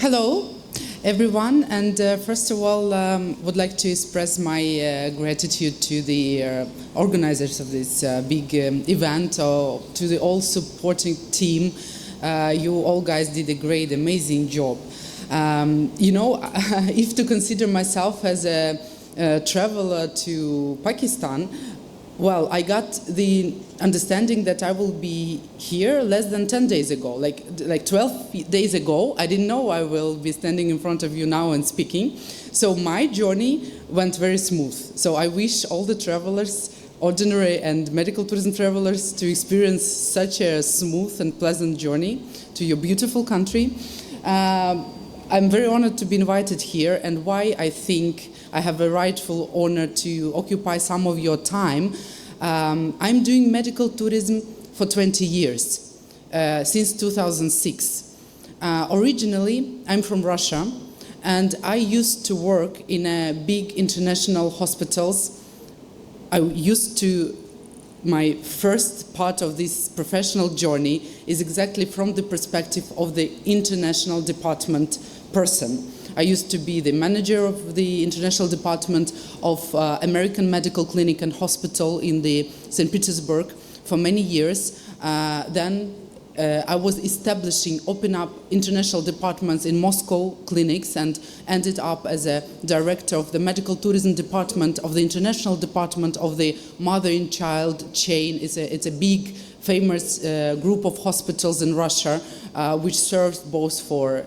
Hello, everyone, and first of all, would like to express my gratitude to the organizers of this big event, or to the all supporting team. You all guys did a great, amazing job. If to consider myself as a traveler to Pakistan, well, I got the understanding that I will be here less than 10 days ago. Like 12 days ago, I didn't know I will be standing in front of you now and speaking. So my journey went very smooth. So I wish all the travelers, ordinary and medical tourism travelers, to experience such a smooth and pleasant journey to your beautiful country. I'm very honored to be invited here, and why I think I have a rightful honor to occupy some of your time. I'm doing medical tourism for 20 years, since 2006. Originally, I'm from Russia, and I used to work in big international hospitals. My first part of this professional journey is exactly from the perspective of the international department person. I used to be the manager of the international department of American Medical Clinic and Hospital in the St. Petersburg for many years. Then I was open up international departments in Moscow clinics, and ended up as a director of the medical tourism department of the international department of the mother and child chain. It's a big, famous group of hospitals in Russia, which serves both for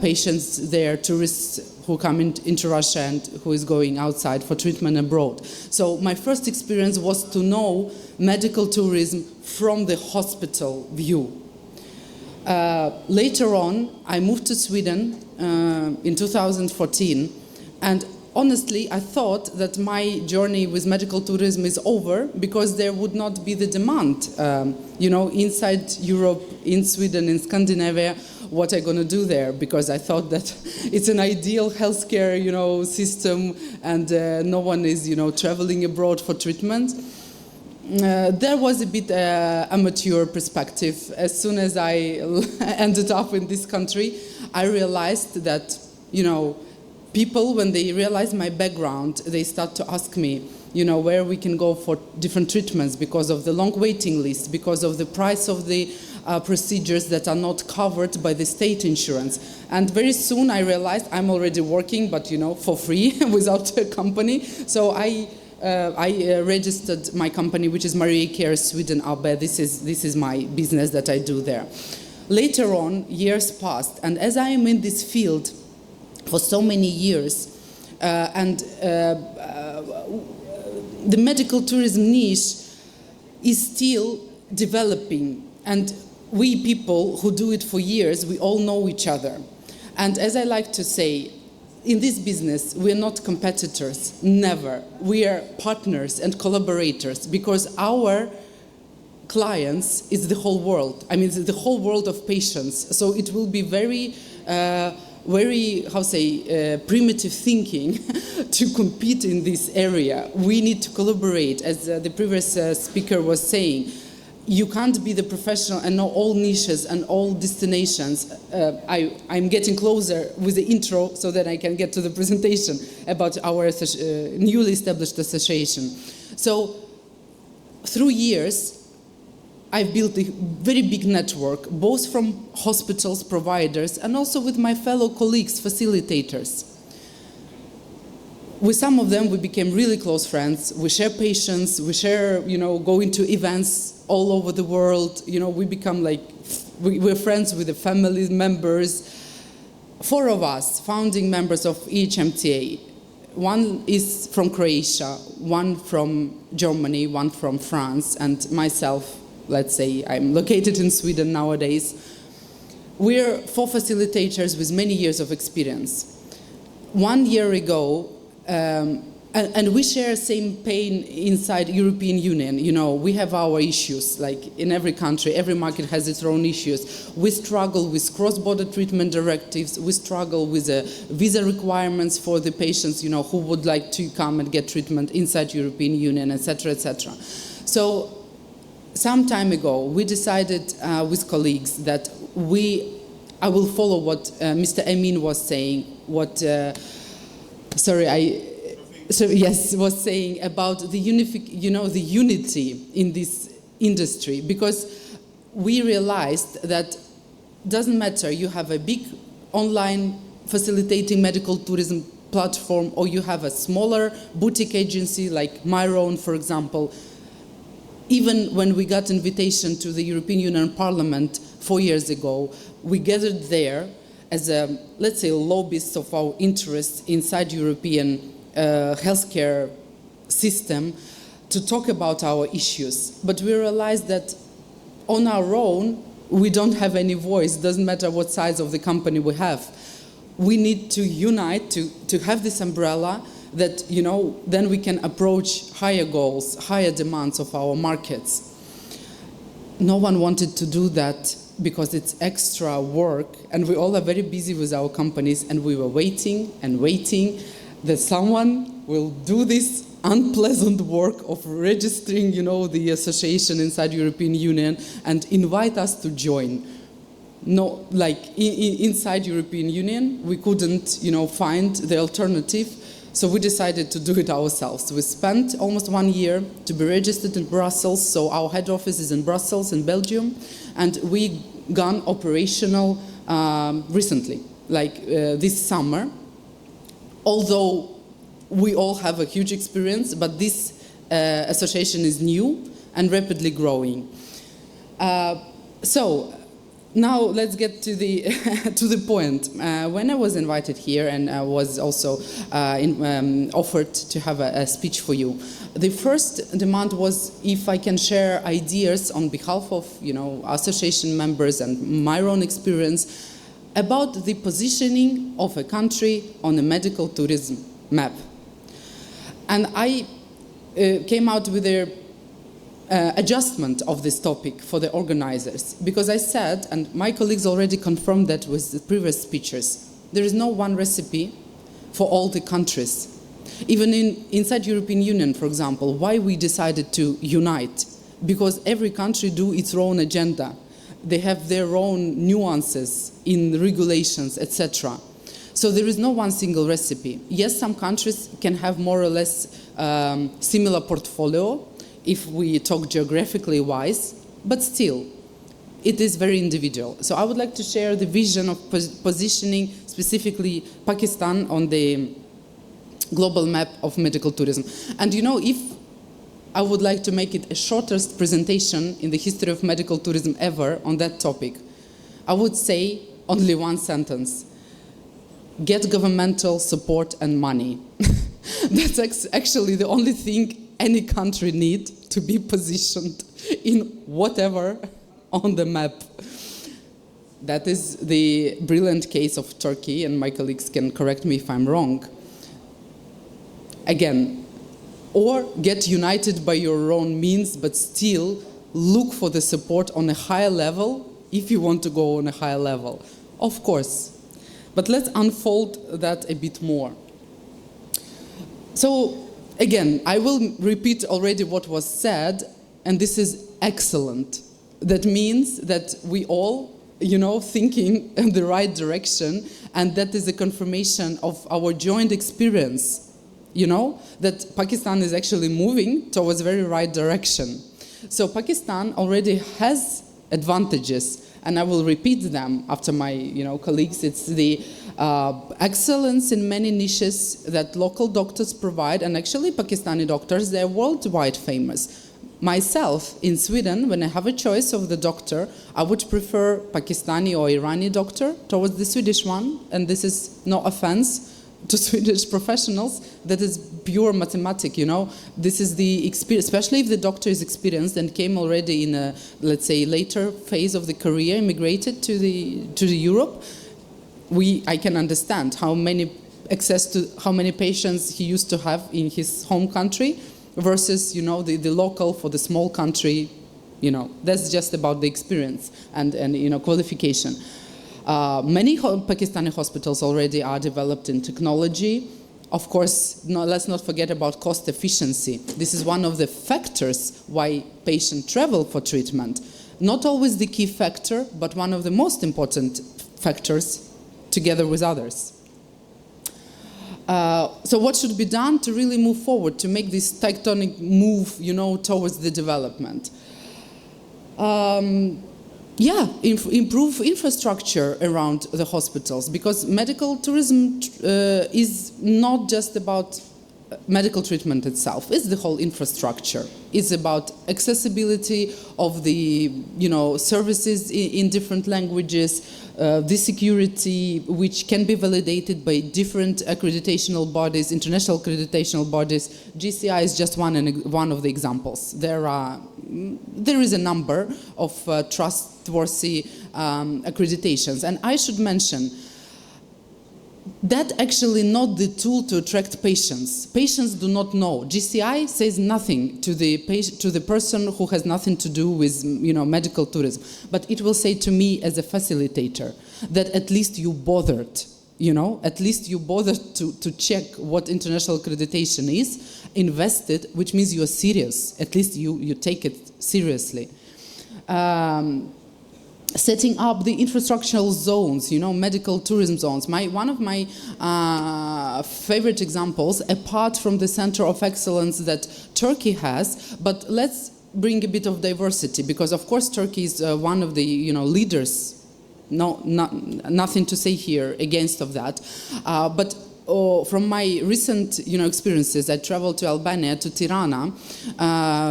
patients there, tourists who come into Russia and who is going outside for treatment abroad. So my first experience was to know medical tourism from the hospital view. Later on, I moved to Sweden in 2014, and honestly, I thought that my journey with medical tourism is over because there would not be the demand. Inside Europe, in Sweden, in Scandinavia, what I'm going to do there, because I thought that it's an ideal healthcare, system, and no one is, traveling abroad for treatment. There was a bit amateur perspective. As soon as I ended up in this country, I realized that, people, when they realize my background, they start to ask me, where we can go for different treatments because of the long waiting list, because of the price of the procedures that are not covered by the state insurance. And very soon I realized I'm already working, but for free, without a company. So I registered my company, which is MariaCares Sweden AB. This is my business that I do there. Later on, years passed, and as I am in this field for so many years, the medical tourism niche is still developing, and we people who do it for years, we all know each other. And as I like to say, in this business, we are not competitors, never. We are partners and collaborators, because our clients is the whole world. I mean, it's the whole world of patients. So it will be very primitive thinking to compete in this area. We need to collaborate, as the previous speaker was saying. You can't be the professional and know all niches and all destinations. I'm getting closer with the intro so that I can get to the presentation about our newly established association. So through years, I've built a very big network, both from hospitals, providers, and also with my fellow colleagues, facilitators. With some of them, we became really close friends. We share patients, we share, going to events all over the world. We become we're friends with the family members. 4 of us, founding members of EHMTA. One is from Croatia, one from Germany, one from France, and myself, let's say, I'm located in Sweden nowadays. We're 4 facilitators with many years of experience. 1 year ago, and we share same pain inside European Union. We have our issues, like in every country, every market has its own issues. We struggle with cross-border treatment directives. We struggle with visa requirements for the patients, who would like to come and get treatment inside European Union, etc., etc. So some time ago, we decided with colleagues that we I will follow what Mr. Amin was saying. Was saying about the unity in this industry, because we realized that doesn't matter you have a big online facilitating medical tourism platform or you have a smaller boutique agency like my own, for example. Even when we got invitation to the European Union Parliament 4 years ago, we gathered there as let's say, lobbyists of our interests inside European healthcare system to talk about our issues. But we realized that on our own, we don't have any voice. Doesn't matter what size of the company we have. We need to unite to have this umbrella that, then we can approach higher goals, higher demands of our markets. No one wanted to do that because it's extra work, and we all are very busy with our companies, and we were waiting and waiting that someone will do this unpleasant work of registering, the association inside European Union and invite us to join. No, inside European Union, we couldn't, find the alternative, so we decided to do it ourselves. We spent almost 1 year to be registered in Brussels, so our head office is in Brussels, in Belgium, and we gone operational recently, this summer. Although we all have a huge experience, but this association is new and rapidly growing. So now let's get to the to the point. When I was invited here, and I was also offered to have a speech for you, the first demand was if I can share ideas on behalf of association members and my own experience about the positioning of a country on a medical tourism map. And I came out with an adjustment of this topic for the organizers, because I said, and my colleagues already confirmed that with the previous speeches, there is no one recipe for all the countries. Even inside European Union, for example, why we decided to unite? Because every country do its own agenda. They have their own nuances in regulations, etc. So there is no one single recipe. Yes, some countries can have more or less similar portfolio if we talk geographically wise, but still, it is very individual. So I would like to share the vision of positioning specifically Pakistan on the global map of medical tourism. And if I would like to make it a shortest presentation in the history of medical tourism ever on that topic, I would say only one sentence: get governmental support and money. That's actually the only thing any country needs to be positioned in whatever on the map. That is the brilliant case of Turkey, and my colleagues can correct me if I'm wrong. Again, or get united by your own means, but still look for the support on a higher level if you want to go on a higher level. Of course. But let's unfold that a bit more. So, again, I will repeat already what was said, and this is excellent. That means that we all, thinking in the right direction, and that is a confirmation of our joint experience. That Pakistan is actually moving towards very right direction. So Pakistan already has advantages, and I will repeat them after my colleagues. It's the excellence in many niches that local doctors provide, and actually Pakistani doctors, they're worldwide famous. Myself, in Sweden, when I have a choice of the doctor, I would prefer Pakistani or Irani doctor towards the Swedish one, and this is no offense to Swedish professionals, that is pure mathematics, This is the experience, especially if the doctor is experienced and came already in a, let's say, later phase of the career, immigrated to the Europe. I can understand how many patients he used to have in his home country versus, the local for the small country, That's just about the experience and qualification. Many Pakistani hospitals already are developed in technology. Of course, let's not forget about cost efficiency. This is one of the factors why patients travel for treatment. Not always the key factor, but one of the most important factors together with others. So what should be done to really move forward, to make this tectonic move, towards the development? Improve infrastructure around the hospitals, because medical tourism is not just about medical treatment itself. It's the whole infrastructure. It's about accessibility of the services in different languages, the security, which can be validated by different accreditational bodies, international accreditational bodies. GCI is just one of the examples. There is a number of trustworthy accreditations, and I should mention that actually not the tool to attract patients. Patients do not know. GCI says nothing to the person who has nothing to do with medical tourism, but it will say to me as a facilitator that at least you bothered. At least you bothered to check what international accreditation is, invested, which means you are serious. At least you take it seriously. Setting up the infrastructural zones, medical tourism zones. One of my favorite examples, apart from the Center of Excellence that Turkey has, but let's bring a bit of diversity, because of course Turkey is one of the leaders. Nothing to say here against of that, but from my recent experiences, I traveled to Albania, to Tirana,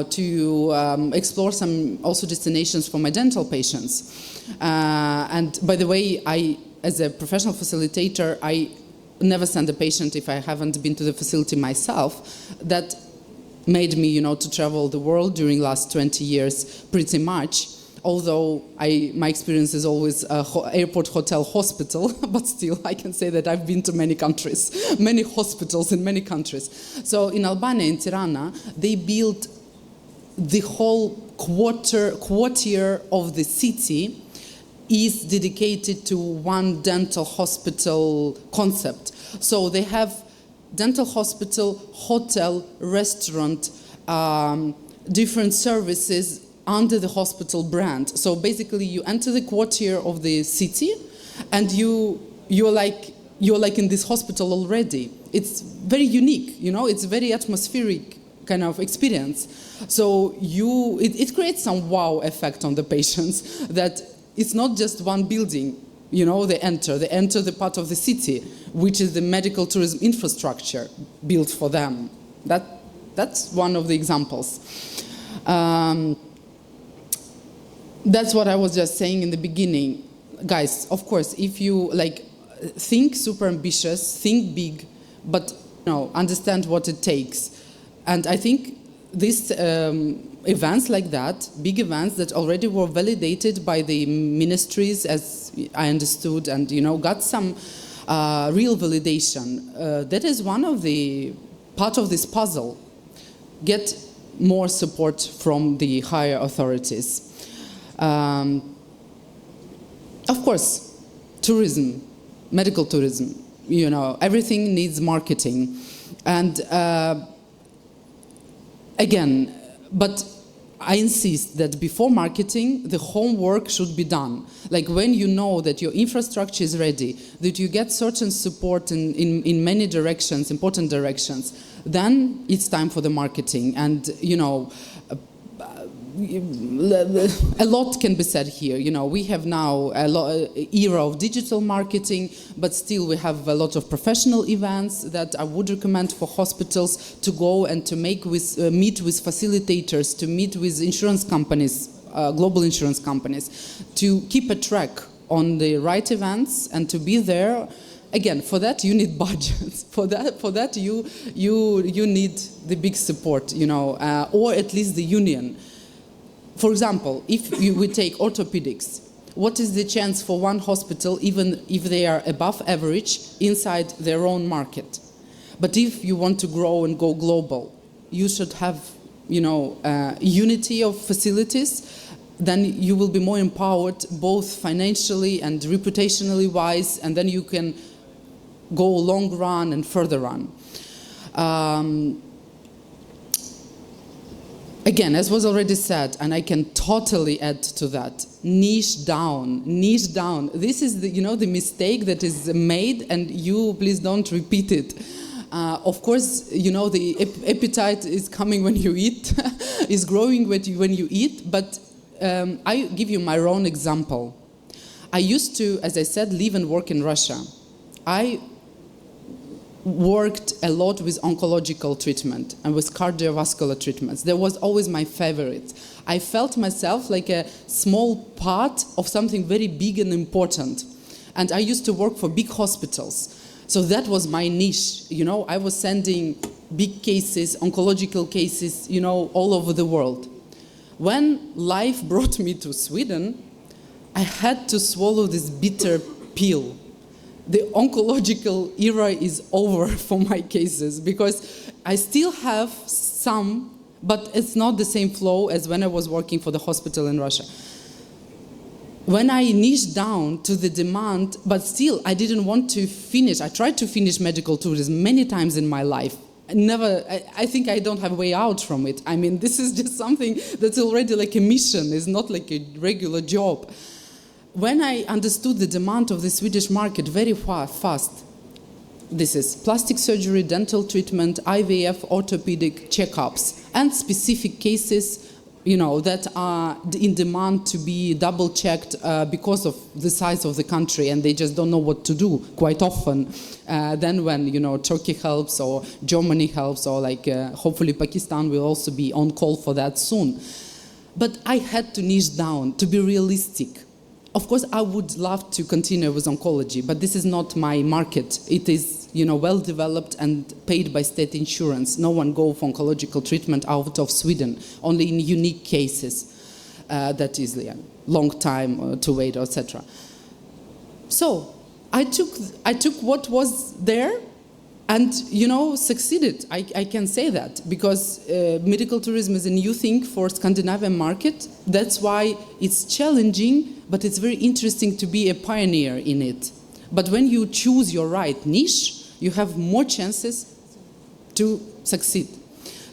to explore some also destinations for my dental patients. And by the way, as a professional facilitator, I never send a patient if I haven't been to the facility myself. That made me, to travel the world during last 20 years pretty much. Although my experience is always airport, hotel, hospital, but still I can say that I've been to many countries, many hospitals in many countries. So in Albania, in Tirana, they built the whole quarter of the city is dedicated to one dental hospital concept. So they have dental hospital, hotel, restaurant, different services under the hospital brand. So basically you enter the quarter of the city and you're like in this hospital already. It's very unique, it's very atmospheric kind of experience. So it creates some wow effect on the patients, that it's not just one building, they enter the part of the city, which is the medical tourism infrastructure built for them. That's one of the examples. That's what I was just saying in the beginning. Guys, of course, if you think super ambitious, think big, but understand what it takes. And I think these events like that, big events that already were validated by the ministries, as I understood, and got some real validation. That is one of the part of this puzzle. Get more support from the higher authorities. Of course, tourism, medical tourism, everything needs marketing. And again, but I insist that before marketing, the homework should be done. Like when you know that your infrastructure is ready, that you get certain support in many directions, important directions, then it's time for the marketing. And, a lot can be said here. We have now an era of digital marketing, but still we have a lot of professional events that I would recommend for hospitals to go and to meet with facilitators, to meet with insurance companies, global insurance companies, to keep a track on the right events and to be there. Again, for that you need budgets. For that you need the big support, or at least the union. For example, if we take orthopedics, what is the chance for one hospital, even if they are above average, inside their own market? But if you want to grow and go global, you should have, unity of facilities. Then you will be more empowered, both financially and reputationally wise, and then you can go long run and further run. Again, as was already said, and I can totally add to that, niche down, niche down. This is the mistake that is made, and you please don't repeat it. Of course, the appetite is coming when you eat, is growing when you eat, but I give you my own example. I used to, as I said, live and work in Russia. I worked a lot with oncological treatment and with cardiovascular treatments. That was always my favorite. I felt myself like a small part of something very big and important. And I used to work for big hospitals. So that was my niche. I was sending big cases, oncological cases, all over the world. When life brought me to Sweden, I had to swallow this bitter pill. The oncological era is over for my cases because I still have some, but it's not the same flow as when I was working for the hospital in Russia. When I niched down to the demand, but still I didn't want to finish. I tried to finish medical tourism many times in my life. I think I don't have a way out from it. I mean, this is just something that's already like a mission. It's not like a regular job. When I understood the demand of the Swedish market very fast, this is plastic surgery, dental treatment, IVF, orthopedic checkups, and specific cases, that are in demand to be double-checked because of the size of the country, and they just don't know what to do quite often. Then when, Turkey helps, or Germany helps, or hopefully Pakistan will also be on call for that soon. But I had to niche down to be realistic. Of course, I would love to continue with oncology, but this is not my market. It is, well developed and paid by state insurance. No one goes for oncological treatment out of Sweden, only in unique cases. That is a long time to wait, etc. So I took what was there, and succeeded. I can say that because medical tourism is a new thing for Scandinavian market. That's why it's challenging, but it's very interesting to be a pioneer in it. But when you choose your right niche, you have more chances to succeed.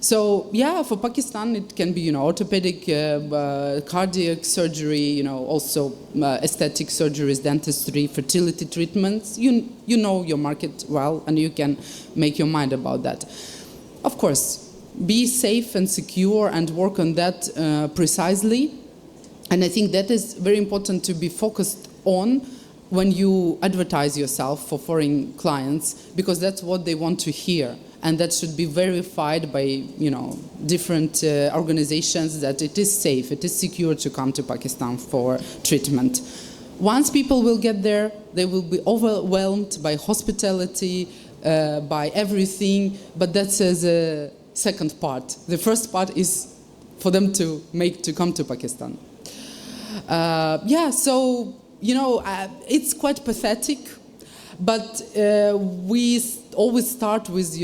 So yeah, for Pakistan it can be orthopedic, cardiac surgery, also aesthetic surgeries, dentistry, fertility treatments. You know your market well, and you can make your mind about that. Of course, be safe and secure and work on that precisely. And I think that is very important to be focused on when you advertise yourself for foreign clients, because that's what they want to hear. And that should be verified by, different organizations that it is safe, it is secure to come to Pakistan for treatment. Once people will get there, they will be overwhelmed by hospitality, by everything, but that's as a second part. The first part is for them to come to Pakistan. So, it's quite pathetic, but we always start with,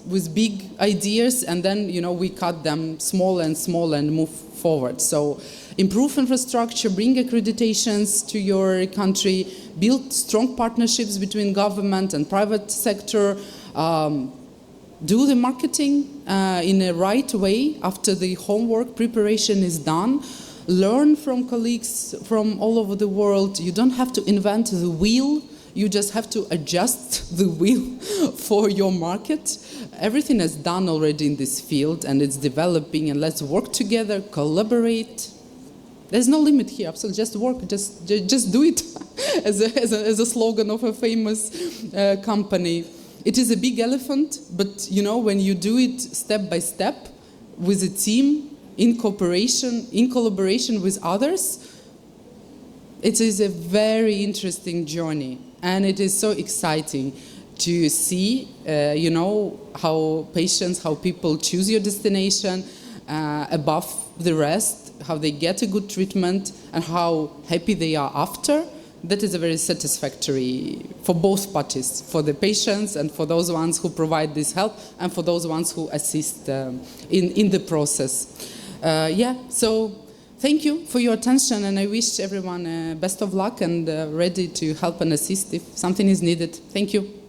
with big ideas, and then, we cut them small and move forward. So improve infrastructure, bring accreditations to your country, build strong partnerships between government and private sector, do the marketing in a right way after the homework preparation is done. Learn from colleagues from all over the world. You don't have to invent the wheel. You just have to adjust the wheel for your market. Everything is done already in this field, and it's developing, and let's work together, collaborate. There's no limit here, absolutely. Just work, just do it as a slogan of a famous company. It is a big elephant, but when you do it step by step with a team, in collaboration with others, it is a very interesting journey, and it is so exciting to see, how people choose your destination above the rest, how they get a good treatment, and how happy they are after. That is a very satisfactory for both parties, for the patients and for those ones who provide this help, and for those ones who assist in the process. So thank you for your attention, and I wish everyone best of luck and ready to help and assist if something is needed. Thank you.